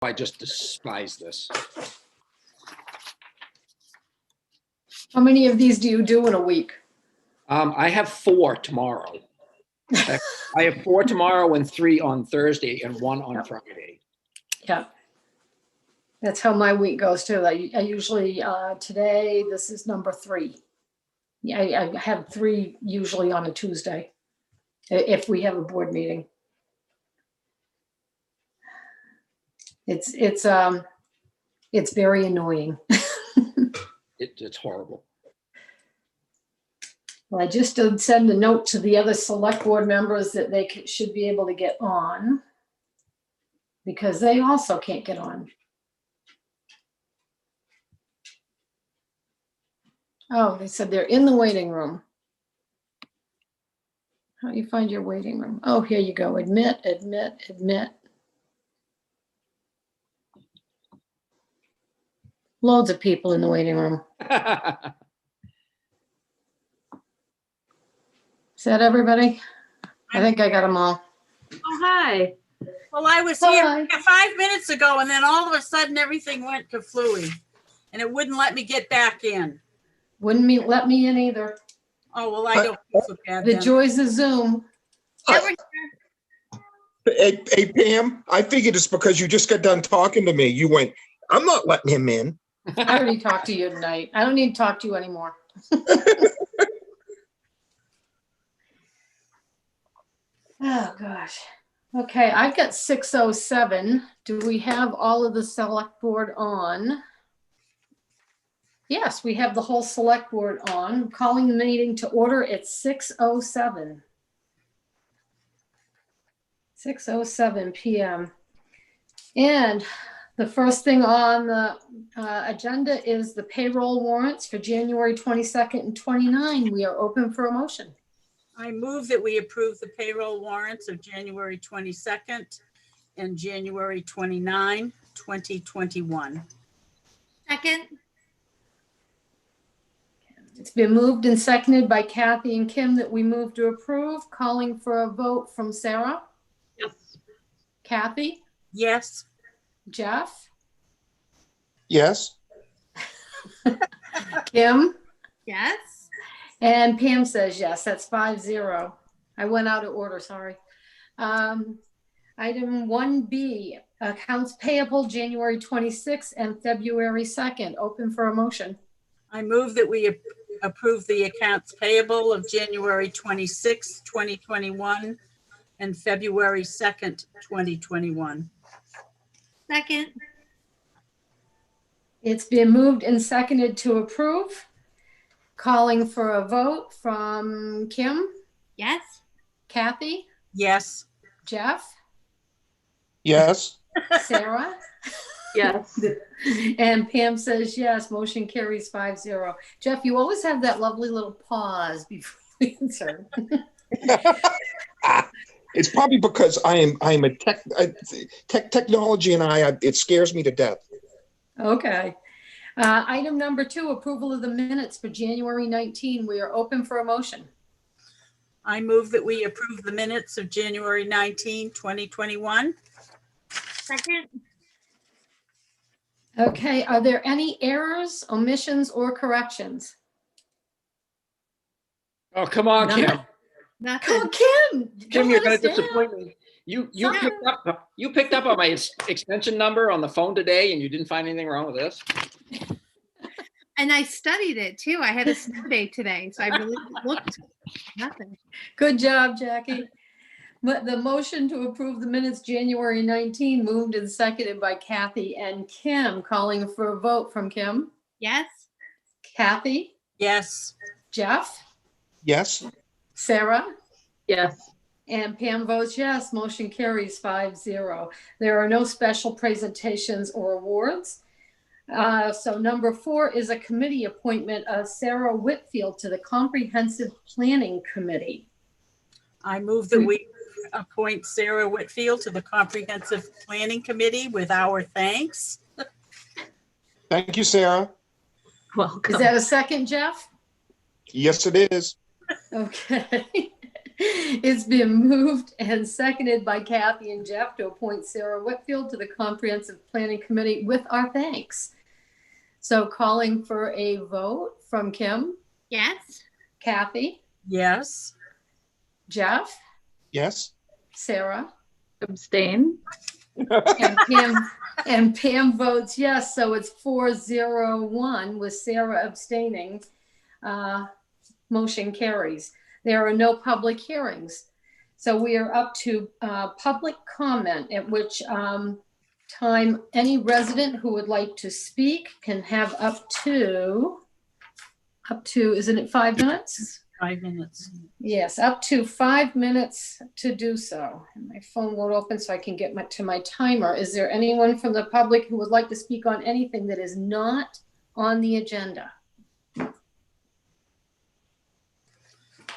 I just despise this. How many of these do you do in a week? I have 4 tomorrow. I have 4 tomorrow and 3 on Thursday and 1 on Friday. Yeah. That's how my week goes too. I usually, today, this is number 3. Yeah, I have 3 usually on a Tuesday, if we have a board meeting. It's very annoying. It's horrible. Well, I just did send a note to the other select board members that they should be able to get on, because they also can't get on. Oh, they said they're in the waiting room. How do you find your waiting room? Oh, here you go. Admit, admit, admit. Loads of people in the waiting room. Is that everybody? I think I got them all. Oh, hi. Well, I was Hi. here 5 minutes ago and then all of a sudden everything went to Fluey and it wouldn't let me get back in. Wouldn't let me in either. Oh, well, I don't feel so bad The then. joys of Zoom. Hey, Pam, I figured it's because you just got done talking to me. You went, I'm not letting him in. I already talked to you tonight. I don't need to talk to you anymore. Oh, gosh. Okay, I've got 6:07. Do we have all of the select board on? Yes, we have the whole select board on. Calling the meeting to order at 6:07. 6:07 p.m. And the first thing on the agenda is the payroll warrants for January 22nd and 29. We are open for a motion. I move that we approve the payroll warrants of January 22nd and January 29, 2021. Second, It's been moved and seconded by Kathy and Kim that we move to approve. Calling for a vote from Sarah. Yes. Kathy, Yes. Jeff, Yes? Kim, yes. and Pam says yes. That's 5-0. I went out of order, sorry. Item 1B, accounts payable January 26th and February 2nd. Open for a motion. I move that we approve the accounts payable of January 26, 2021 and February 2nd, 2021. Second, It's been moved and seconded to approve. Calling for a vote from Kim, yes. Kathy, Yes. Jeff, Yes? Sarah, Yes. and Pam says yes. Motion carries 5-0. Jeff, you always have that lovely little pause before you answer. It's probably because I'm a technology and it scares me to death. Okay. Item number 2, approval of the minutes for January 19. We are open for a motion. I move that we approve the minutes of January 19, 2021. Second, Okay, are there any errors, omissions, or corrections? Oh, come on, None. Kim. nothing. Oh, Kim! Kim, don't you're let gonna us down. disappoint me. You Sorry. picked up on my extension number on the phone today and you didn't find anything wrong with this? And I studied it too. I had a snow day today, so I really looked. Nothing. Good job, Jackie. But the motion to approve the minutes January 19 moved and seconded by Kathy and Kim. Calling for a vote from Kim, Yes. Kathy, Yes. Jeff, Yes? Sarah, Yes. and Pam votes yes. Motion carries 5-0. There are no special presentations or awards. So number 4 is a committee appointment of Sarah Whitfield to the Comprehensive Planning Committee. I move that we appoint Sarah Whitfield to the Comprehensive Planning Committee with our thanks. Thank you, Sarah. Is that a second, Jeff? Yes, it is. Okay. It's been moved and seconded by Kathy and Jeff to appoint Sarah Whitfield to the Comprehensive Planning Committee with our thanks. So calling for a vote from Kim, Yes. Kathy, Yes. Jeff, Yes? Sarah, Abstain. and Pam votes yes. So it's 4-0-1 with Sarah abstaining. Motion carries. There are no public hearings. So we are up to public comment, at which time any resident who would like to speak can have up to, isn't it 5 minutes? 5 minutes. Yes, up to 5 minutes to do so. And my phone won't open so I can get to my timer. Is there anyone from the public who would like to speak on anything that is not on the agenda?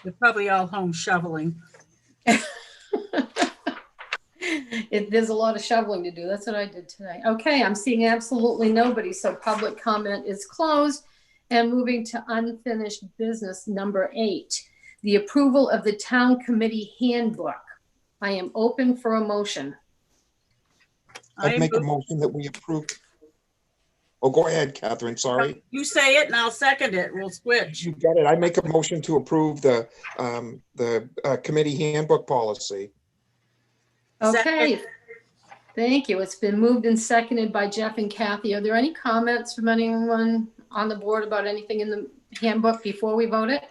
They're probably all home shoveling. There's a lot of shoveling to do. That's what I did today. Okay, I'm seeing absolutely nobody. So public comment is closed. And moving to unfinished business number 8, the approval of the town committee handbook. I am open for a motion. I'd make a motion that we approve. Oh, go ahead, Catherine, sorry. You say it and I'll second it. We'll switch. You got it. I make a motion to approve the committee handbook policy. Okay. Second. Thank you. It's been moved and seconded by Jeff and Kathy. Are there any comments from anyone on the board about anything in the handbook before we vote it?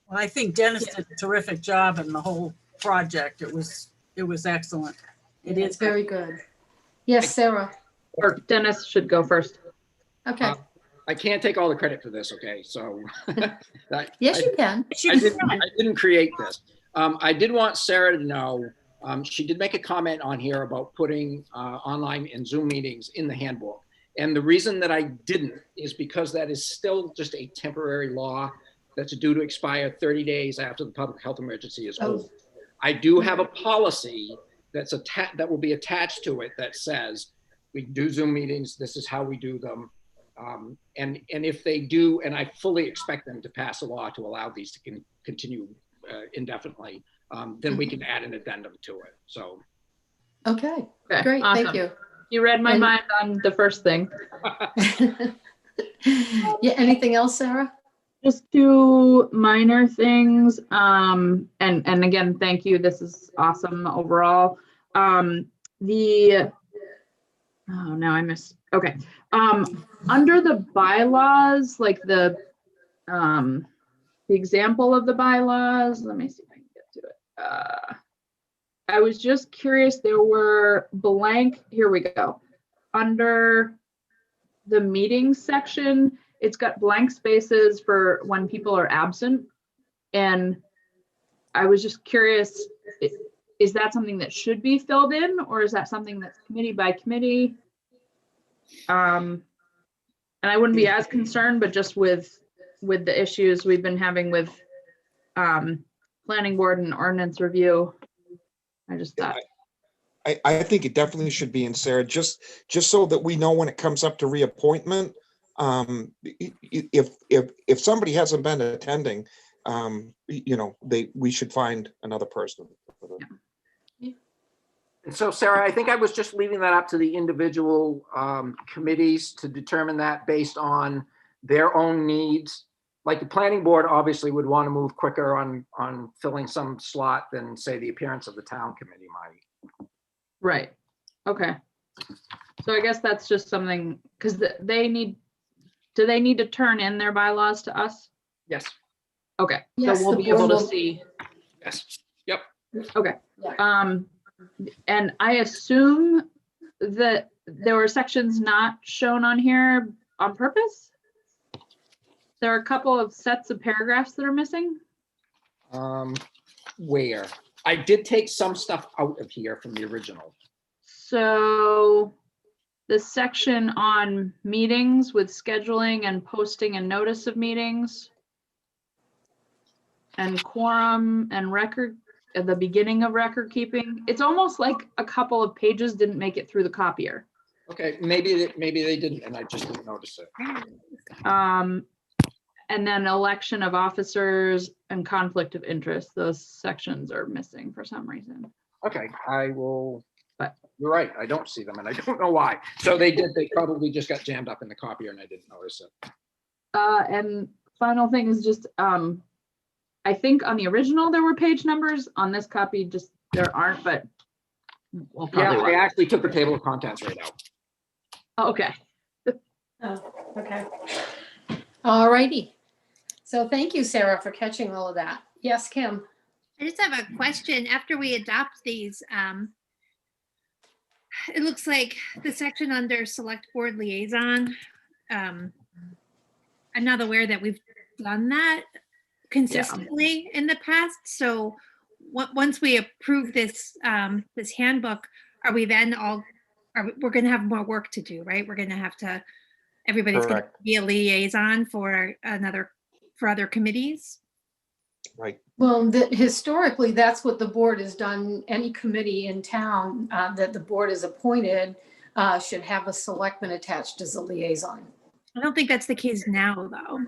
Well, I think Dennis did a terrific job in the whole project. It was excellent. It It's is very good. Yes, Sarah. Or Dennis should go first. Okay. I can't take all the credit for this, okay? So. Yes, you can. I didn't create this. I did want Sarah to know, she did make a comment on here about putting online and Zoom meetings in the handbook. And the reason that I didn't is because that is still just a temporary law that's due to expire 30 days after the public health emergency is over. I do have a policy that will be attached to it that says we do Zoom meetings, this is how we do them. And if they do, and I fully expect them to pass a law to allow these to continue indefinitely, then we can add an addendum to it. So. Okay, Okay, great. awesome. Thank you. You read my And- mind on the first thing. Yeah, anything else, Sarah? Just two minor things. And again, thank you. This is awesome overall. Okay. Under the bylaws, like the example of the bylaws, let me see if I can get to it. I was just curious, there were blank, here we go. Under the meetings section, it's got blank spaces for when people are absent. And I was just curious, is that something that should be filled in, or is that something that's committee by committee? And I wouldn't be as concerned, but just with the issues we've been having with planning board and ordinance review, I just thought. I think it definitely should be in, Sarah, just so that we know when it comes up to reappointment. If somebody hasn't been attending, we should find another person. And so, Sarah, I think I was just leaving that up to the individual committees to determine that based on their own needs. Like the planning board obviously would want to move quicker on filling some slot than, say, the appearance of the town committee might. Right. Okay. So I guess that's just something, because do they need to turn in their bylaws to us? Yes. Okay. Yes, So we'll the be able board to will- see. Yes. Yep. Okay. Yeah. And I assume that there were sections not shown on here on purpose? There are a couple of sets of paragraphs that are missing. Where? I did take some stuff out of here from the original. So the section on meetings with scheduling and posting and notice of meetings and quorum and record at the beginning of record keeping, it's almost like a couple of pages didn't make it through the copier. Okay, maybe they didn't, and I just didn't notice it. And then election of officers and conflict of interest, those sections are missing for some reason. Okay, I will, But- you're right, I don't see them and I don't know why. So they probably just got jammed up in the copier and I didn't notice it. And final thing is just, I think on the original there were page numbers. On this copy, just there aren't, but we'll Yeah, probably. I actually took the table of contents right out. Oh, okay. Oh, okay. All righty. So thank you, Sarah, for catching all of that. Yes, Kim? I just have a question. After we adopt these, it looks like the section under select board liaison, I'm not aware that we've done that consistently in the past. So once we approve this, this handbook, are we then we're going to have more work to do, right? We're going to have to, everybody's going to Correct. be a liaison for other committees. Right. Well, historically, that's what the board has done. Any committee in town that the board is appointed should have a selectman attached as a liaison. I don't think that's the case now, though.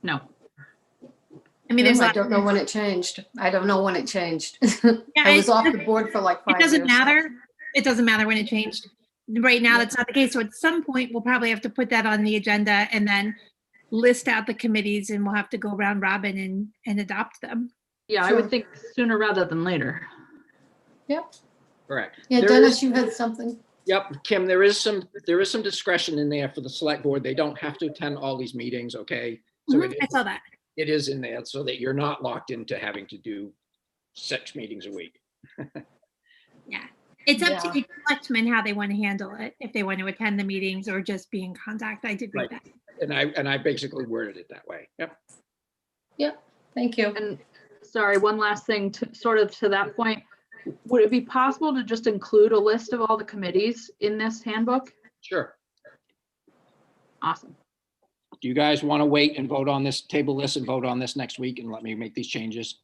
No. I mean, there's I don't know when it changed. I don't know when it changed. I was off the board for like 5 It years. doesn't matter. It doesn't matter when it changed. Right now, that's not the case. So at some point, we'll probably have to put that on the agenda and then list out the committees, and we'll have to go round robin and adopt them. Yeah, I Sure. would think sooner rather than later. Yep. Correct. Yeah, There Dennis, is- you had something. Yep, Kim, there is some discretion in there for the select board. They don't have to attend all these meetings, okay? So Mhm, I saw that. it is in there so that you're not locked into having to do 6 meetings a week. It's up to Yeah. the selectmen how they want to handle it, if they want to attend the meetings or just be in contact. I did read Right. that. And I basically worded it that way. Yep. Thank you. And sorry, one last thing to sort of to that point. Would it be possible to just include a list of all the committees in this handbook? Sure. Awesome. Do you guys want to wait and vote on this, table this and vote on this next week and let me make these changes?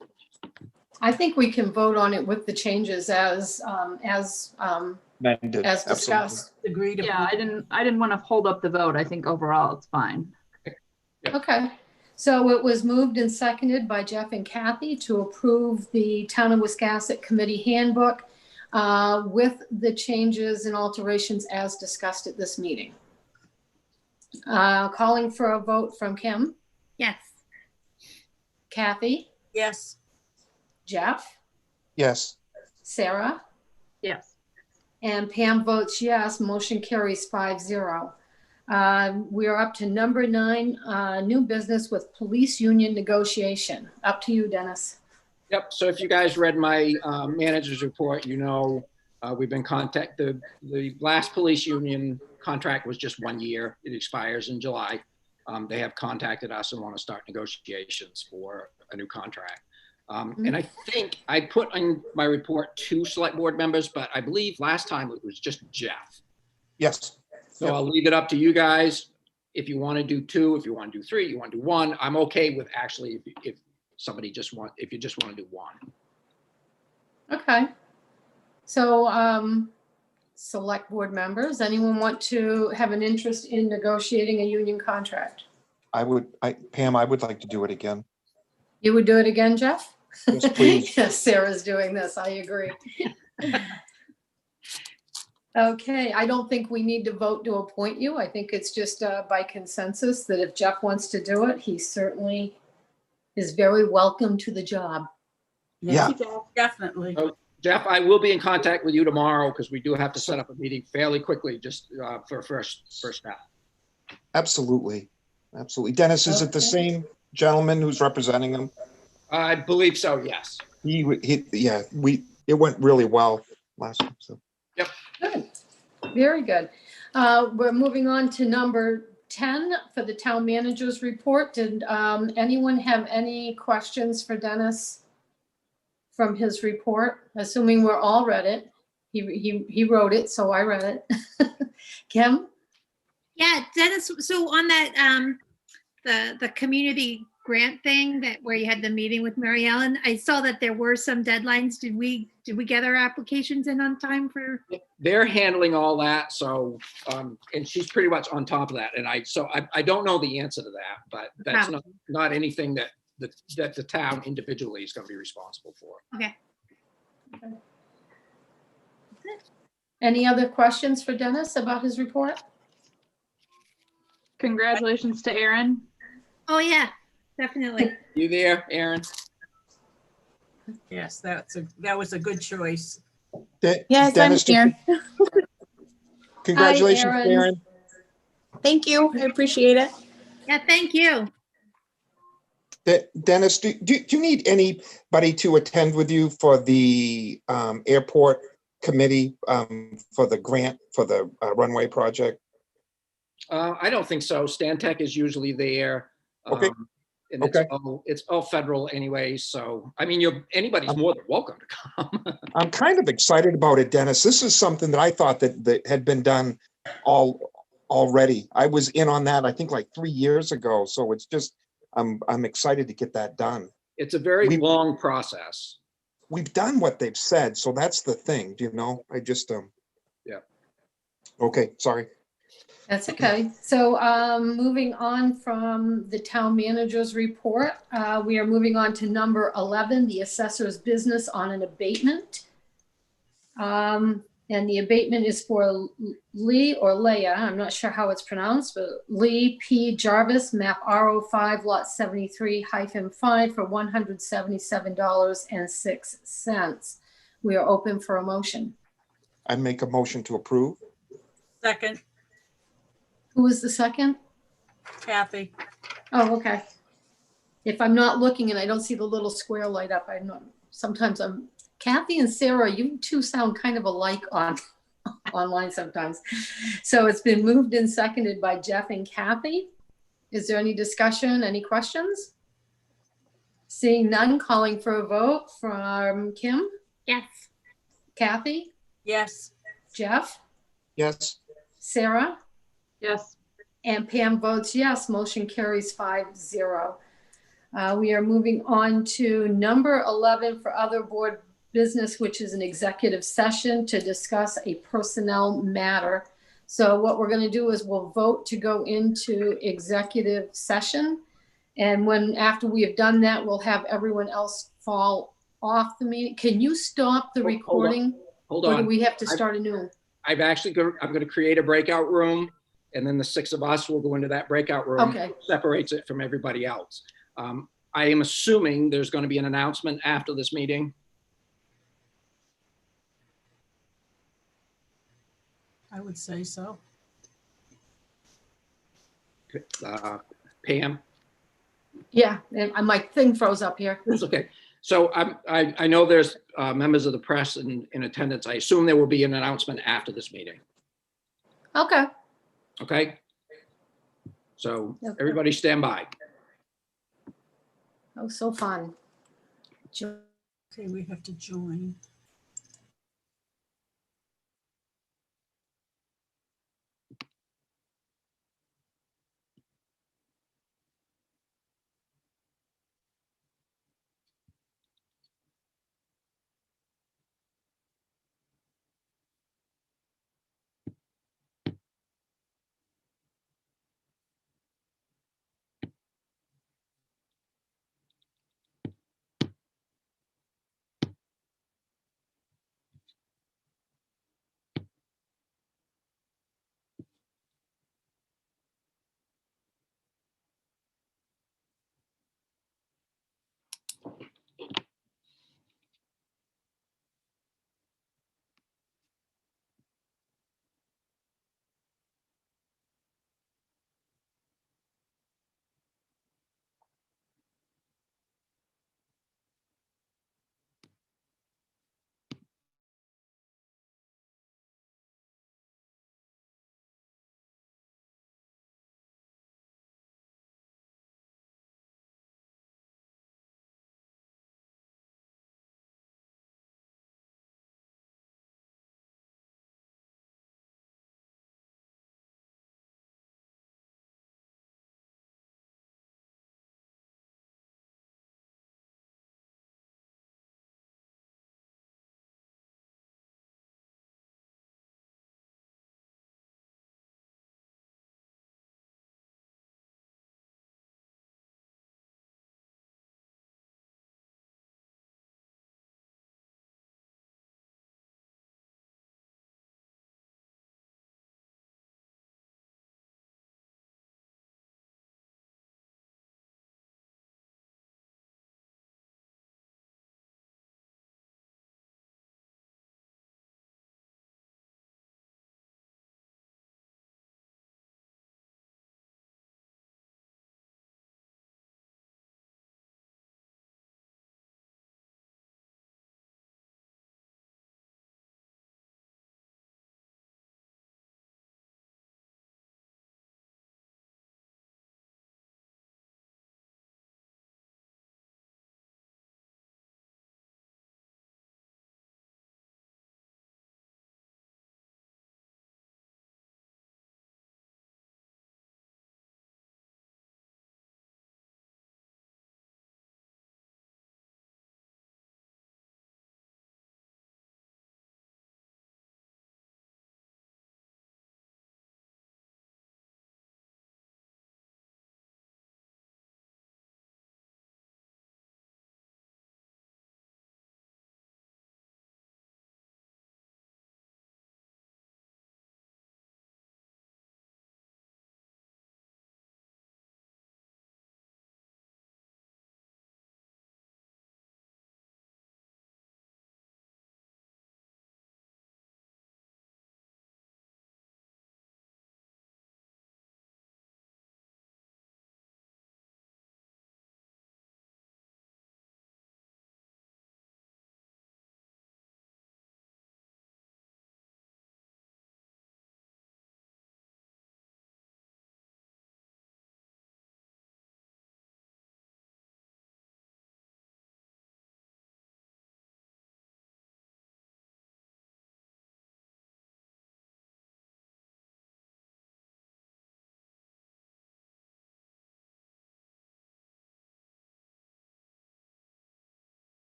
I think we can vote on it with the changes as Amended, absolutely. discussed. Agreed. Yeah, I didn't want to hold up the vote. I think overall it's fine. Okay, so it was moved and seconded by Jeff and Kathy to approve the Town of Wiscasset Committee Handbook with the changes and alterations as discussed at this meeting. Calling for a vote from Kim, Yes. Kathy, Yes. Jeff, Yes, Sarah, Yes. and Pam votes yes. Motion carries 5-0. We are up to number 9, new business with police union negotiation. Up to you, Dennis. Yep, so if you guys read my manager's report, you know, we've been contacted, the last police union contract was just 1 year. It expires in July. They have contacted us and want to start negotiations for a new contract. And I think I put in my report 2 select board members, but I believe last time it was just Jeff. yes. So Yep. I'll leave it up to you guys. If you want to do 2, if you want to do 3, you want to do 1, I'm okay with actually if somebody if you just want to do 1. Okay. So, select board members, anyone want to have an interest in negotiating a union contract? Pam, I would like to do it again. You would do it again, Jeff? Yes, please. Yes, Sarah's doing this. I agree. Okay, I don't think we need to vote to appoint you. I think it's just by consensus that if Jeff wants to do it, he certainly is very welcome to the job. Yeah. Definitely. Jeff, I will be in contact with you tomorrow because we do have to set up a meeting fairly quickly just for first step. Absolutely. Absolutely. Dennis, is it the Okay. same gentleman who's representing him? I believe so, yes. It went really well last time, so. Good, very good. We're moving on to number 10 for the town manager's report. Did anyone have any questions for Dennis from his report? Assuming we're all read it. He wrote it, so I read it. Kim? Yeah, Dennis, so on that, the community grant thing that where you had the meeting with Mary Ellen? I saw that there were some deadlines. Did we get our applications in on time for? They're handling all that, so, and she's pretty much on top of that. And I don't know the answer to that, but that's not anything that the town individually is going to be responsible for. Okay. Any other questions for Dennis about his report? Congratulations to Aaron. Oh, yeah, definitely. You there, Aaron? Yes, that was a good choice. Yes, Dennis, I'm here. Congratulations, Hi, Aaron. Aaron. Thank you. I appreciate it. Yeah, thank you. Dennis, do you need anybody to attend with you for the airport committee for the grant for the runway project? I don't think so. Stantec is usually there. Okay. And Okay. it's all federal anyway. So, I mean, anybody's more than welcome to come. I'm kind of excited about it, Dennis. This is something that I thought that had been done already. I was in on that, I think like 3 years ago. So it's just, I'm excited to get that done. It's a very long process. We've done what they've said. So that's the thing, I just, Yeah. Okay, sorry. That's okay. So moving on from the town manager's report, we are moving on to number 11, the assessor's business on an abatement. And the abatement is for Lee or Leah, I'm not sure how it's pronounced, but Lee P. Jarvis, map R05, lot 73-5 for $177.06. We are open for a motion. I make a motion to approve. Second, Who was the second? Kathy. Oh, okay. If I'm not looking and I don't see the little square light up, I'm not, sometimes Kathy and Sarah, you two sound kind of alike online sometimes. So it's been moved and seconded by Jeff and Kathy. Is there any discussion, any questions? Seeing none, calling for a vote from Kim, Yes. Kathy, Yes, Jeff, Yes. Sarah, Yes. and Pam votes yes. Motion carries 5-0. We are moving on to number 11 for other board business, which is an executive session to discuss a personnel matter. So what we're going to do is we'll vote to go into executive session. And after we have done that, we'll have everyone else fall off the meeting. Can you stop the Hold on. recording? Hold Or do on. we have to start anew? I'm going to create a breakout room, and then the 6 of us will go into that breakout room. Okay. Separates it from everybody else. I am assuming there's going to be an announcement after this meeting. I would say so. Pam? Yeah, and my thing froze up here. It's okay. So I know there's members of the press in attendance. I assume there will be an announcement after this meeting. Okay. Okay? So Okay. everybody stand by. Oh, so fun. Okay, we have to join.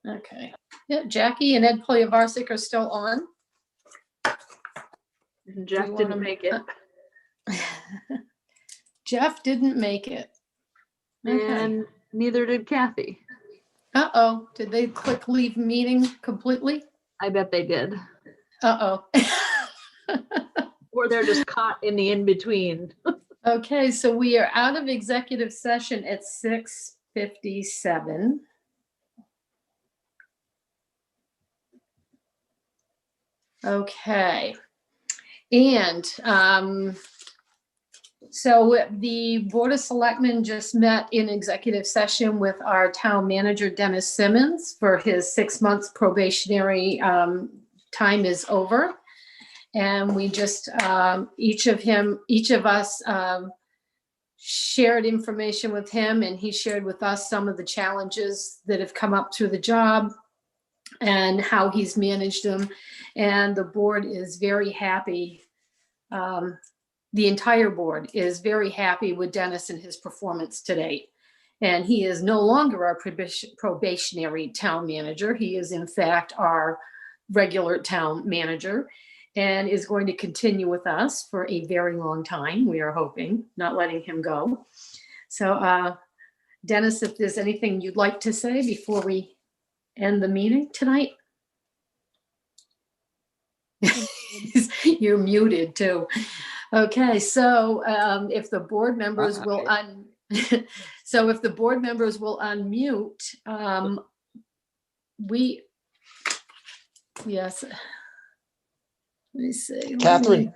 Okay. Yeah, Jackie and Ed Polyavarsik are still on. Jeff wanna- didn't make it. Jeff didn't make it. Okay. And neither did Kathy. Uh-oh, did they click leave meeting completely? I bet they did. Uh-oh. Or they're just caught in the in-between. Okay, so we are out of executive session at 6:57. Okay. And so the Board of Selectmen just met in executive session with our town manager, Dennis Simmons, for his 6 months probationary time is over. And we just, each of us shared information with him, and he shared with us some of the challenges that have come up through the job and how he's managed them. And the board is very happy. The entire board is very happy with Dennis and his performance to date. And he is no longer our probationary town manager. He is in fact our regular town manager and is going to continue with us for a very long time. We are hoping, not letting him go. So Dennis, if there's anything you'd like to say before we end the meeting tonight? You're muted too. Okay, so if the board members will so if the board members will unmute, yes. Let me see. Catherine,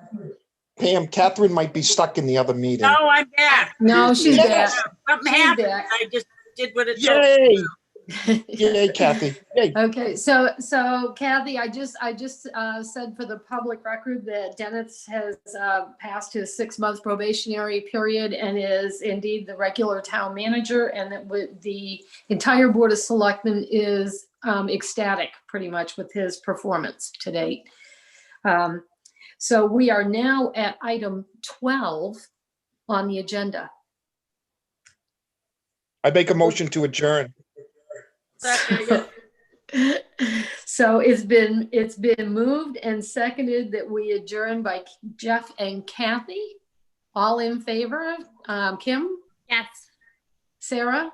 Pam, Catherine might be stuck in the other meeting. No, I'm back. No, she's back. Something She's happened. back. I just did what it took. Yay! Yay, Kathy. Yay. Okay, so Kathy, I just said for the public record that Dennis has passed his 6 months probationary period and is indeed the regular town manager, and that the entire Board of Selectmen is ecstatic pretty much with his performance to date. So we are now at item 12 on the agenda. I make a motion to adjourn. So it's been moved and seconded that we adjourn by Jeff and Kathy. All in favor? Kim, Yes. Sarah,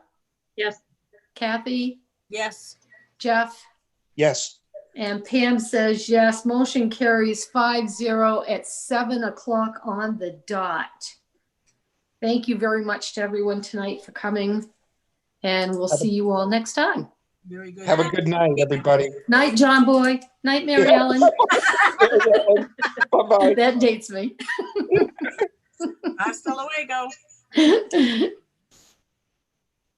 Yes. Kathy, Yes. Jeff, Yes. and Pam says yes. Motion carries 5-0 at 7 o'clock on the dot. Thank you very much to everyone tonight for coming, and we'll see you all next time. Very good. Have a good night, everybody. Night, John Boy. Night, Mary Ellen. Bye-bye. That dates me. Hasta luego.